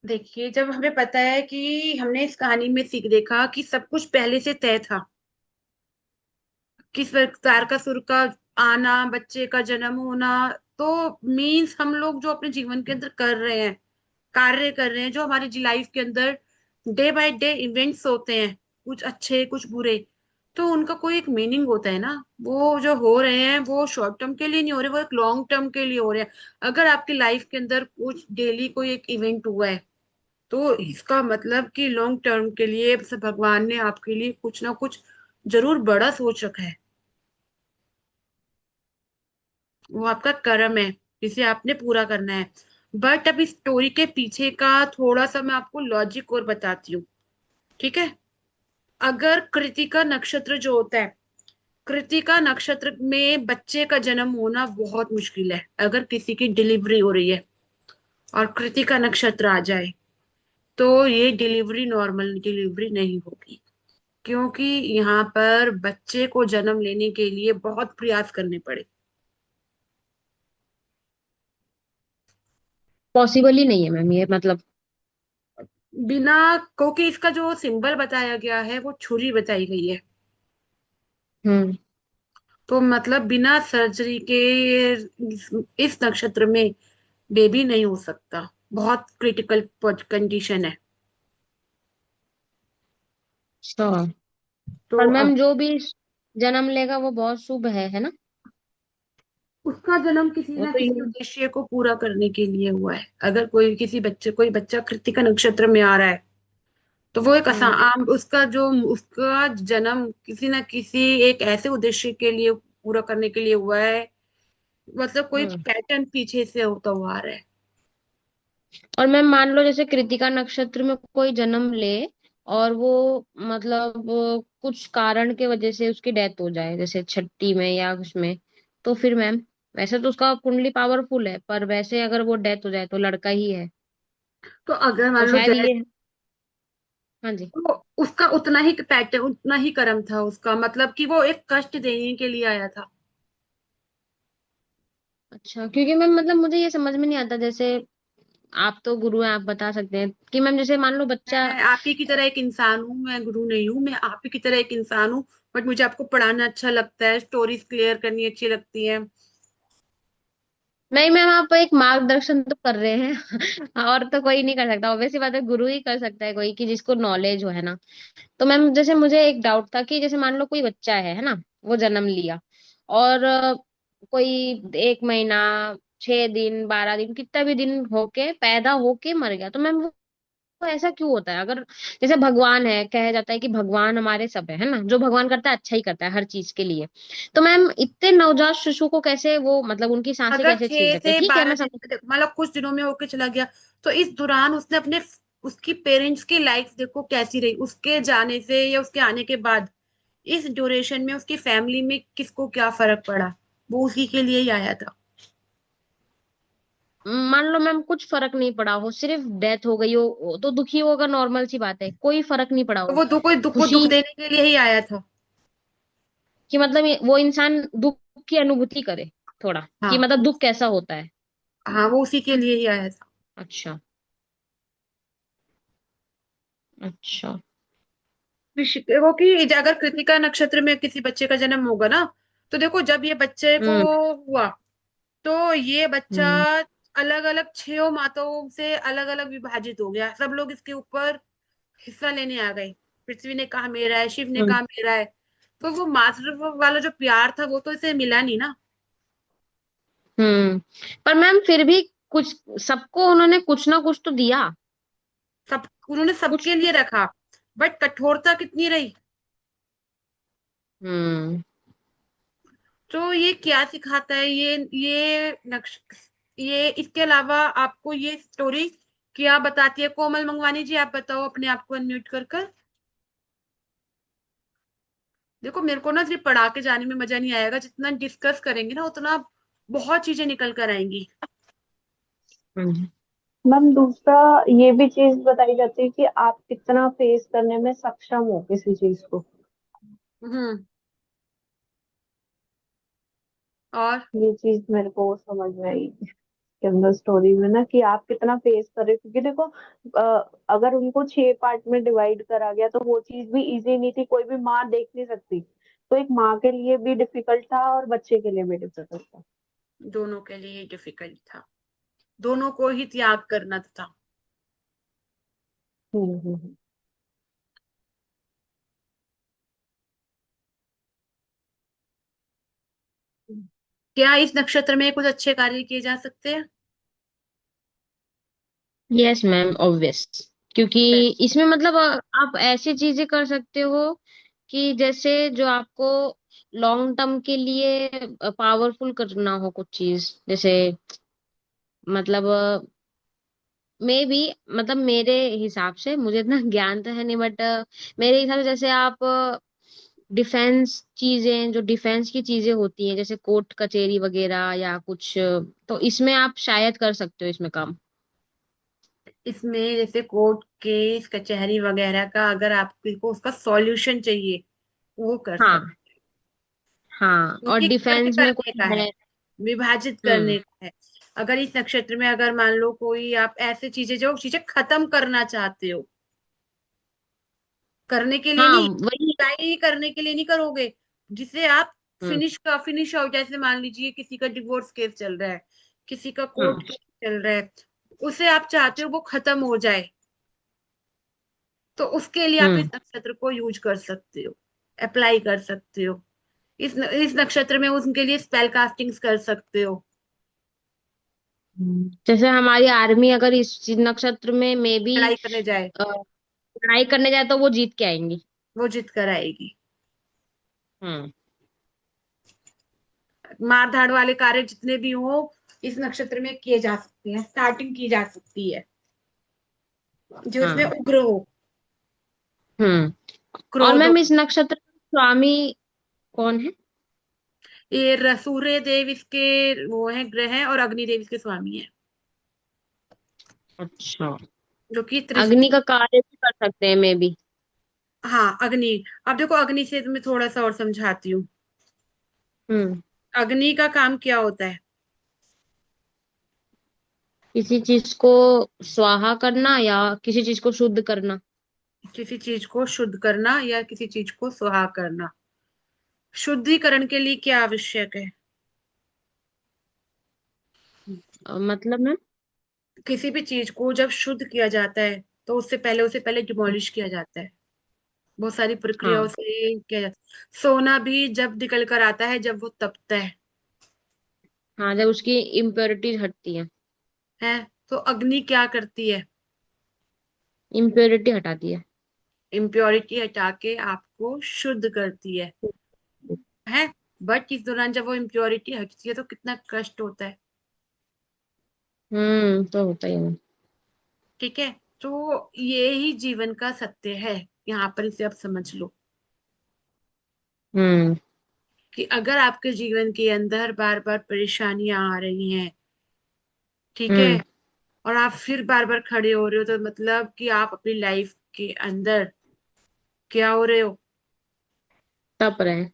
देखिए, जब हमें पता है कि हमने इस कहानी में सीख देखा कि सब कुछ पहले से तय था, किस प्रकार का सुर का आना, बच्चे का जन्म होना, तो मीन्स हम लोग जो अपने जीवन के अंदर कर रहे हैं, कार्य कर रहे हैं, जो हमारी लाइफ के अंदर डे बाय डे इवेंट्स होते हैं, कुछ अच्छे कुछ बुरे, तो उनका कोई एक मीनिंग होता है ना। वो जो हो रहे हैं वो शॉर्ट टर्म के लिए नहीं हो रहे, वो एक लॉन्ग टर्म के लिए हो रहे हैं। अगर आपकी लाइफ के अंदर कुछ डेली कोई एक इवेंट हुआ है, तो इसका मतलब कि लॉन्ग टर्म के लिए भगवान ने आपके लिए कुछ ना कुछ जरूर बड़ा सोच रखा है। वो आपका कर्म है जिसे आपने पूरा करना है। बट अब इस स्टोरी के पीछे का थोड़ा सा मैं आपको लॉजिक और बताती हूँ, ठीक है। अगर कृतिका नक्षत्र जो होता है, कृतिका नक्षत्र में बच्चे का जन्म होना बहुत मुश्किल है। अगर किसी की डिलीवरी हो रही है और कृतिका नक्षत्र आ जाए, तो ये डिलीवरी नॉर्मल डिलीवरी नहीं होगी, क्योंकि यहाँ पर बच्चे को जन्म लेने के लिए बहुत प्रयास करने पड़े। पॉसिबल ही नहीं है मैम ये, मतलब। बिना, क्योंकि इसका जो सिंबल बताया गया है वो छुरी बताई गई है, हम्म। तो मतलब बिना सर्जरी के इस नक्षत्र में बेबी नहीं हो सकता। बहुत क्रिटिकल कंडीशन है। अच्छा। तो पर अब मैम जो भी जन्म लेगा वो बहुत शुभ है ना? उसका जन्म किसी वो ना तो किसी ये। उद्देश्य को पूरा करने के लिए हुआ है। अगर कोई बच्चा कृत्तिका नक्षत्र में आ रहा है, तो वो एक हम्म। आम उसका जन्म किसी ना किसी एक ऐसे उद्देश्य के लिए पूरा करने के लिए हुआ है। मतलब कोई हम्म। पैटर्न पीछे से होता हुआ आ रहा है। और मैम मान लो जैसे कृतिका नक्षत्र में कोई जन्म ले और वो मतलब कुछ कारण के वजह से उसकी डेथ हो जाए, जैसे छठी में या उसमें, तो फिर मैम वैसे तो उसका कुंडली पावरफुल है, पर वैसे अगर वो डेथ हो जाए तो लड़का ही है। तो अगर तो मान लो शायद जैसे, ये। हाँ जी। तो उसका उतना ही पैटर्न, उतना ही कर्म था उसका, मतलब कि वो एक कष्ट देने के लिए आया था। अच्छा, क्योंकि मैम मतलब मुझे ये समझ में नहीं आता, जैसे आप तो गुरु हैं, आप बता सकते हैं कि मैम जैसे मान लो बच्चा। मैं आप ही की तरह एक इंसान हूँ, मैं गुरु नहीं हूँ, मैं आप ही की तरह एक इंसान हूँ। बट मुझे आपको पढ़ाना अच्छा लगता है, स्टोरीज क्लियर करनी अच्छी लगती है। नहीं मैम, आप एक मार्गदर्शन तो कर रहे हैं और तो कोई नहीं कर सकता, ऑब्वियसली बात है, गुरु ही कर सकता है कोई, कि जिसको नॉलेज हो, है ना। तो मैम जैसे मुझे एक डाउट था कि जैसे मान लो कोई बच्चा है ना, वो जन्म लिया और कोई 1 महीना, 6 दिन, 12 दिन, कितना भी दिन होके पैदा होके मर गया, तो मैम वो ऐसा क्यों होता है? अगर जैसे भगवान है, कहा जाता है कि भगवान हमारे सब है ना, जो भगवान करता है अच्छा ही करता है हर चीज के लिए। तो मैम इतने नवजात शिशु को कैसे वो मतलब उनकी सांसें अगर कैसे छीन छह सकते हैं? से ठीक है, बारह मैं दिन समझ। मतलब कुछ दिनों में होके चला गया, तो इस दौरान उसने अपने उसकी पेरेंट्स की लाइफ देखो कैसी रही उसके जाने से या उसके आने के बाद। इस ड्यूरेशन में उसकी फैमिली में किसको क्या फर्क पड़ा, वो उसी के लिए ही आया था। मान लो मैम कुछ फर्क नहीं पड़ा हो, सिर्फ डेथ हो गई हो, तो दुखी होगा, नॉर्मल सी बात है, कोई फर्क नहीं पड़ा तो हो। वो दुख खुशी। देने के लिए ही आया था। कि मतलब वो इंसान दुख की अनुभूति करे थोड़ा, कि हाँ मतलब दुख कैसा होता है। हाँ, वो उसी के लिए ही आया था। अच्छा। अच्छा। देखो कि अगर कृतिका नक्षत्र में किसी बच्चे का जन्म होगा ना, तो देखो जब ये बच्चे को हम्म। हुआ, तो ये बच्चा हम्म। अलग अलग छह माताओं से अलग अलग विभाजित हो गया। सब लोग इसके ऊपर हिस्सा लेने आ गए। पृथ्वी ने कहा मेरा है, शिव ने हम्म। कहा मेरा है। तो वो मास्टर वाला जो प्यार था वो तो इसे मिला नहीं ना। हम्म। पर मैम फिर भी कुछ, सबको उन्होंने कुछ ना कुछ तो दिया। सब उन्होंने कुछ। सबके लिए रखा, बट कठोरता कितनी रही। हम्म। तो ये क्या सिखाता है, ये इसके अलावा आपको ये स्टोरी क्या बताती है? कोमल मंगवानी जी, आप बताओ अपने आप को अनम्यूट कर कर। देखो, मेरे को ना सिर्फ पढ़ा के जाने में मजा नहीं आएगा, जितना डिस्कस करेंगे ना उतना बहुत चीजें निकल कर आएंगी। हम्म। मैम दूसरा ये भी चीज बताई जाती है कि आप कितना फेस करने में सक्षम हो किसी चीज को। हम्म। और ये चीज मेरे को समझ में आई। इसके अंदर स्टोरी में ना, कि आप कितना फेस कर रहे हो। क्योंकि देखो अगर उनको 6 पार्ट में डिवाइड करा गया तो वो चीज भी इजी नहीं थी, कोई भी माँ देख नहीं सकती। तो एक माँ के लिए भी डिफिकल्ट था और बच्चे के लिए भी डिफिकल्ट था। दोनों के लिए डिफिकल्ट था, दोनों को ही त्याग करना था। हम्म। क्या इस नक्षत्र में कुछ अच्छे कार्य किए जा सकते हैं? Yes ma'am, obvious. क्योंकि बेस्ट। इसमें मतलब आप ऐसी चीजें कर सकते हो कि जैसे जो आपको लॉन्ग टर्म के लिए पावरफुल करना हो कुछ चीज, जैसे मतलब मे बी, मतलब मेरे हिसाब से, मुझे इतना ज्ञान तो है नहीं, बट मेरे हिसाब से जैसे आप डिफेंस चीजें, जो डिफेंस की चीजें होती हैं जैसे कोर्ट कचहरी वगैरह या कुछ, तो इसमें आप शायद कर सकते हो इसमें काम। इसमें जैसे कोर्ट केस कचहरी वगैरह का अगर आपको उसका सॉल्यूशन चाहिए, वो कर हाँ। सकते। हाँ, और क्योंकि कट डिफेंस में करने कोई का है, है। विभाजित हम्म। करने का है। अगर इस नक्षत्र में अगर मान लो कोई आप ऐसे चीजें जो चीजें खत्म करना चाहते हो, करने के लिए हाँ, नहीं, वही। ट्राई करने के लिए नहीं करोगे, जिसे आप हम्म। फिनिश हो, जैसे मान लीजिए किसी का डिवोर्स केस चल रहा है, किसी का कोर्ट हम्म। केस चल रहा है, उसे आप चाहते हो वो खत्म हो जाए, तो उसके लिए आप इस हम्म। नक्षत्र को यूज कर सकते हो, अप्लाई कर सकते हो। इस नक्षत्र में उनके लिए स्पेल कास्टिंग्स कर सकते हो। जैसे हमारी आर्मी अगर इस नक्षत्र में मे बी लड़ाई करने जाए, लड़ाई करने जाए तो वो जीत के आएंगी। वो जीत कर आएगी। हम्म। मार धाड़ वाले कार्य जितने भी हो इस नक्षत्र में किए जा सकते हैं, स्टार्टिंग की जा सकती है, जो इसमें हाँ। उग्र हो, हम्म। और क्रोध हो। मैम इस नक्षत्र का स्वामी कौन है? ये सूर्य देव इसके वो है, ग्रह हैं, और अग्निदेव इसके स्वामी है, अच्छा। जो कि अग्नि का कार्य भी कर सकते हैं मे बी। हाँ अग्नि। अब देखो अग्नि से मैं थोड़ा सा और समझाती हूँ। हम्म। अग्नि का काम क्या होता है? किसी चीज को स्वाहा करना या किसी चीज को शुद्ध करना। किसी चीज को शुद्ध करना या किसी चीज को सुहा करना। शुद्धिकरण के लिए क्या आवश्यक है? मतलब मैम। किसी भी चीज को जब शुद्ध किया जाता है तो उसे पहले डिमोलिश किया जाता है, बहुत सारी प्रक्रियाओं हाँ। से किया जाता है। सोना भी जब निकल कर आता है जब वो तपता हाँ, जब उसकी इम्प्योरिटीज हटती है। है। तो अग्नि क्या करती है? इम्प्योरिटी हटाती है। इम्प्योरिटी हटा के आपको शुद्ध करती है। बट इस दौरान जब वो इम्प्योरिटी हटती है तो कितना कष्ट होता है। तो होता ही है। ठीक है, तो ये ही जीवन का सत्य है, यहाँ पर इसे आप समझ लो हम्म। कि अगर आपके जीवन के अंदर बार बार परेशानियां आ रही हैं, ठीक है, हम्म। और आप फिर बार बार खड़े हो रहे हो, तो मतलब कि आप अपनी लाइफ के अंदर क्या हो रहे हो? तप रहे हैं।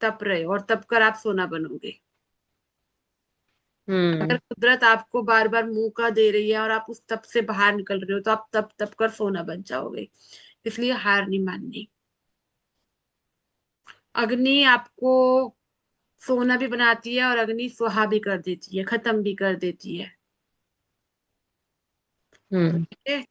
तप रहे हो, और तप कर आप सोना बनोगे। अगर हम्म। कुदरत आपको बार बार मौका दे रही है और आप उस तप से बाहर निकल रहे हो, तो आप तप तप कर सोना बन जाओगे। इसलिए हार नहीं माननी। अग्नि आपको सोना भी बनाती है और अग्नि सुहा भी कर देती है, खत्म भी कर देती है। हम्म। ठीक है।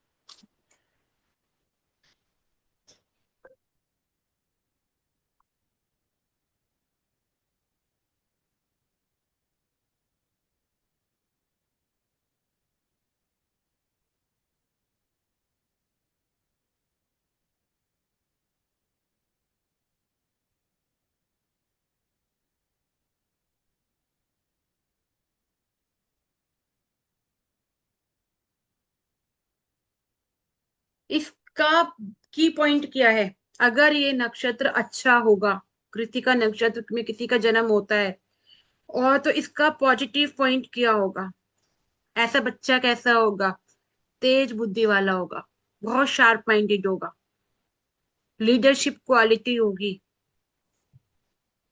इसका की पॉइंट क्या है? अगर ये नक्षत्र अच्छा होगा, कृतिका नक्षत्र में किसी का जन्म होता है, और तो इसका पॉजिटिव पॉइंट क्या होगा? ऐसा बच्चा कैसा होगा? तेज बुद्धि वाला होगा, बहुत शार्प माइंडेड होगा, लीडरशिप क्वालिटी होगी,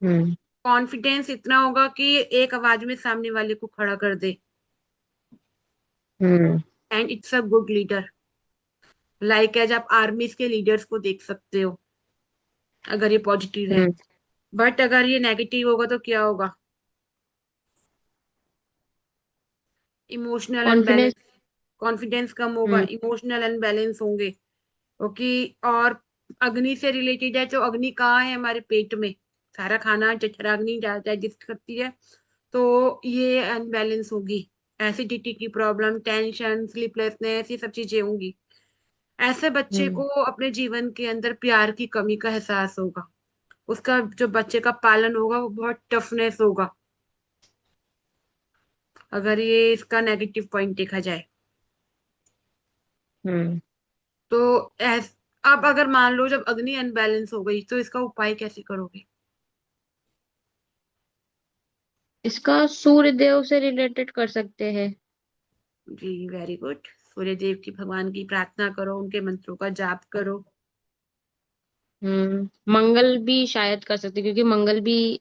हम्म। कॉन्फिडेंस इतना होगा कि एक आवाज में सामने वाले को खड़ा कर दे। Hmm. And it's a good leader. Like as आप आर्मीज के लीडर्स को देख सकते हो, अगर ये पॉजिटिव है। हम्म। बट अगर ये नेगेटिव होगा तो क्या होगा? Emotional confidence. अनबैलेंस, कॉन्फिडेंस कम होगा, हम्म। इमोशनल अनबैलेंस होंगे। क्योंकि और अग्नि से रिलेटेड है, जो अग्नि कहाँ है? हमारे पेट में। सारा खाना जठराग्नि डाइजेस्ट करती है। तो ये अनबैलेंस होगी। एसिडिटी की प्रॉब्लम, टेंशन, स्लीपलेसनेस, ये सब चीजें होंगी। ऐसे बच्चे हम्म। को अपने जीवन के अंदर प्यार की कमी का एहसास होगा। उसका जो बच्चे का पालन होगा वो बहुत टफनेस होगा, अगर ये इसका नेगेटिव पॉइंट देखा जाए। हम्म। तो ऐस अब अगर मान लो जब अग्नि अनबैलेंस हो गई तो इसका उपाय कैसे करोगे? इसका सूर्य देव से रिलेटेड कर सकते हैं। जी, वेरी गुड। सूर्य देव की, भगवान की प्रार्थना करो, उनके मंत्रों का जाप करो। मंगल भी शायद कर सकते, क्योंकि मंगल भी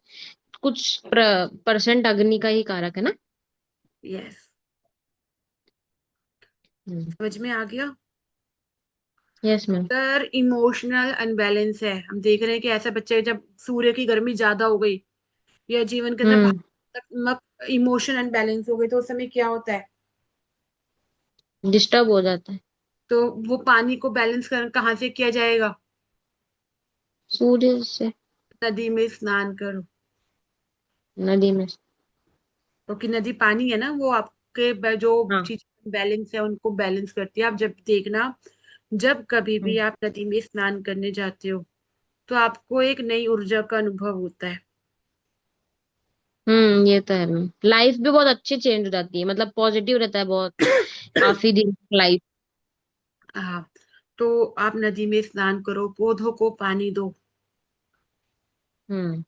कुछ परसेंट अग्नि का ही कारक है ना। यस। हम्म। समझ में आ गया? Yes ma'am. अगर इमोशनल अनबैलेंस है, हम देख रहे हैं कि ऐसे बच्चे जब सूर्य की गर्मी ज्यादा हो गई या जीवन के अंदर हम्म। भावनात्मक इमोशन अनबैलेंस हो गई, तो उस समय क्या होता है? डिस्टर्ब हो जाता है। तो वो पानी को बैलेंस कर कहाँ से किया जाएगा? सूर्य से। नदी में स्नान करो। नदी में। क्योंकि नदी पानी है ना, वो आपके जो हाँ। चीज बैलेंस है उनको बैलेंस करती है। आप जब देखना, जब कभी भी हम्म। आप नदी में स्नान करने जाते हो तो आपको एक नई ऊर्जा का अनुभव होता है। ये तो है मैम, लाइफ भी बहुत अच्छी चेंज हो जाती है, मतलब पॉजिटिव रहता है बहुत, काफी दिन लाइफ। हाँ। तो आप नदी में स्नान करो, पौधों को पानी दो, हम्म।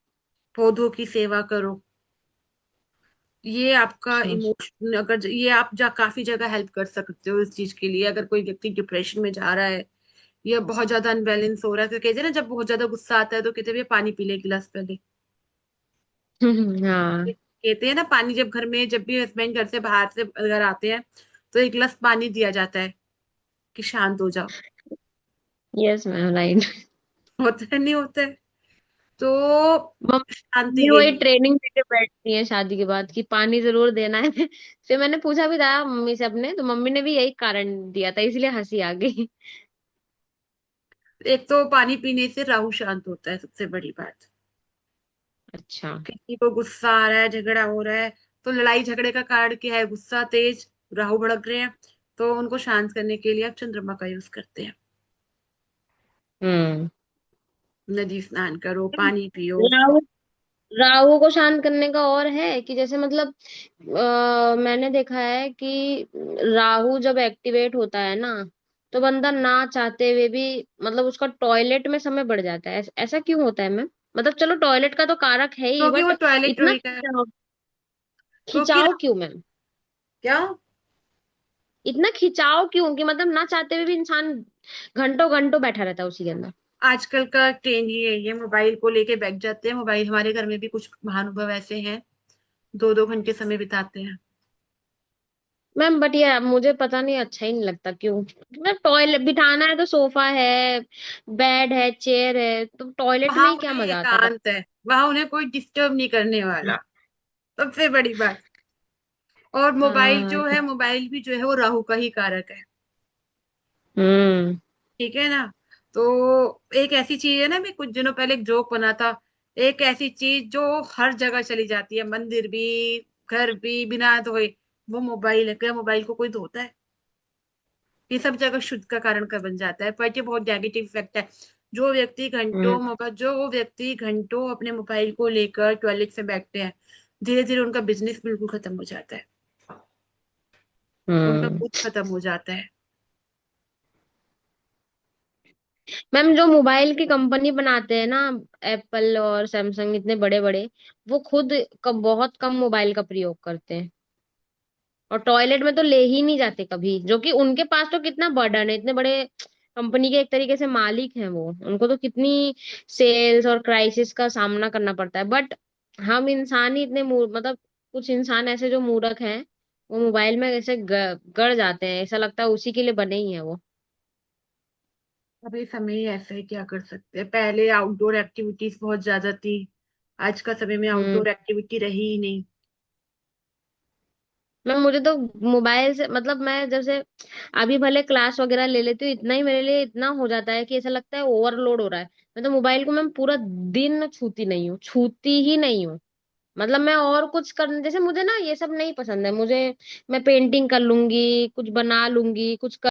पौधों की सेवा करो। ये आपका अच्छा। इमोशन, अगर ये आप जा काफी जगह हेल्प कर सकते हो इस चीज के लिए। अगर कोई व्यक्ति डिप्रेशन में जा रहा है या बहुत ज्यादा अनबैलेंस हो रहा है, तो कहते हैं ना, जब बहुत ज्यादा गुस्सा आता है तो कहते हैं भैया पानी पी ले एक गिलास पहले। हाँ। कहते हैं ना, पानी जब घर में, जब भी हस्बैंड घर से बाहर से घर आते हैं तो एक गिलास पानी दिया जाता है कि शांत हो जाओ। Yes ma'am, right. होता है, नहीं होता है? तो शांति मम्मी के वही लिए। ट्रेनिंग देके बैठती है शादी के बाद कि पानी जरूर देना है। फिर मैंने पूछा भी था मम्मी से अपने, तो मम्मी ने भी यही कारण दिया था, इसलिए हंसी आ गई। एक तो पानी पीने से राहु शांत होता है, सबसे बड़ी बात। अच्छा। किसी को गुस्सा आ रहा है, झगड़ा हो रहा है, तो लड़ाई झगड़े का कारण क्या है? गुस्सा तेज, राहु भड़क रहे हैं। तो उनको शांत करने के लिए आप चंद्रमा का यूज करते हैं। हम्म। नदी स्नान करो, पानी पियो। राहु राहु को शांत करने का और है कि जैसे मतलब मैंने देखा है कि राहु जब एक्टिवेट होता है ना, तो बंदा ना चाहते हुए भी, मतलब उसका टॉयलेट में समय बढ़ जाता है। ऐसा क्यों होता है मैम? मतलब चलो टॉयलेट का तो कारक है ही, क्योंकि वो बट टॉयलेट इतना वही का है। खिंचाव, क्योंकि खिंचाव क्यों मैम? क्या, इतना खिंचाव क्यों कि मतलब ना चाहते हुए भी इंसान घंटों घंटों बैठा रहता है उसी के अंदर। आजकल का ट्रेंड ही है ये, मोबाइल को लेके बैठ जाते हैं। मोबाइल, हमारे घर में भी कुछ महानुभव ऐसे हैं, 2-2 घंटे समय बिताते हैं। मैम बट ये मुझे पता नहीं, अच्छा ही नहीं लगता क्यों। मतलब टॉयलेट बिठाना है तो सोफा है, बेड है, चेयर है, तो टॉयलेट में वहां ही क्या उन्हें मजा आता है एकांत है, वहां उन्हें कोई डिस्टर्ब नहीं करने वाला, सबसे बड़ी बात। और मोबाइल हाँ। जो है, मोबाइल भी जो है वो राहु का ही कारक है। हम्म। ठीक है ना? तो एक ऐसी चीज है ना, मैं कुछ दिनों पहले एक जोक बना था। एक ऐसी चीज जो हर जगह चली जाती है, मंदिर भी, घर भी, बिना धोए, वो मोबाइल है। क्या मोबाइल को कोई धोता है? ये सब जगह शुद्ध का कारण का बन जाता है, बट ये बहुत नेगेटिव इफेक्ट है। हम्म। जो व्यक्ति घंटों अपने मोबाइल को लेकर टॉयलेट से बैठते हैं, धीरे धीरे उनका बिजनेस बिल्कुल खत्म हो जाता है, उनका हम्म। खुद खत्म हो जाता है। मैम जो मोबाइल की कंपनी बनाते हैं ना, एप्पल और सैमसंग, इतने बड़े बड़े, वो खुद बहुत कम मोबाइल का प्रयोग करते हैं, और टॉयलेट में तो ले ही नहीं जाते कभी, जो कि उनके पास तो कितना बर्डन है, इतने बड़े कंपनी के एक तरीके से मालिक हैं वो, उनको तो कितनी सेल्स और क्राइसिस का सामना करना पड़ता है। बट हम इंसान ही इतने मतलब कुछ इंसान ऐसे जो मूर्ख हैं, वो मोबाइल में ऐसे गड़ जाते हैं, ऐसा लगता है उसी के लिए बने ही है वो। अभी समय ही ऐसा है, क्या कर सकते हैं। पहले आउटडोर एक्टिविटीज बहुत ज्यादा थी, आज का समय में हम्म। आउटडोर एक्टिविटी रही ही नहीं। मैं मुझे तो मोबाइल से मतलब मैं जैसे अभी भले क्लास वगैरह ले लेती हूँ, इतना ही मेरे लिए इतना हो जाता है कि ऐसा लगता है ओवरलोड हो रहा है। मैं तो मोबाइल को मैं पूरा दिन छूती नहीं हूँ, छूती ही नहीं हूँ। मतलब मैं और कुछ करने जैसे मुझे ना ये सब नहीं पसंद है मुझे। मैं पेंटिंग कर लूंगी, कुछ बना लूंगी, कुछ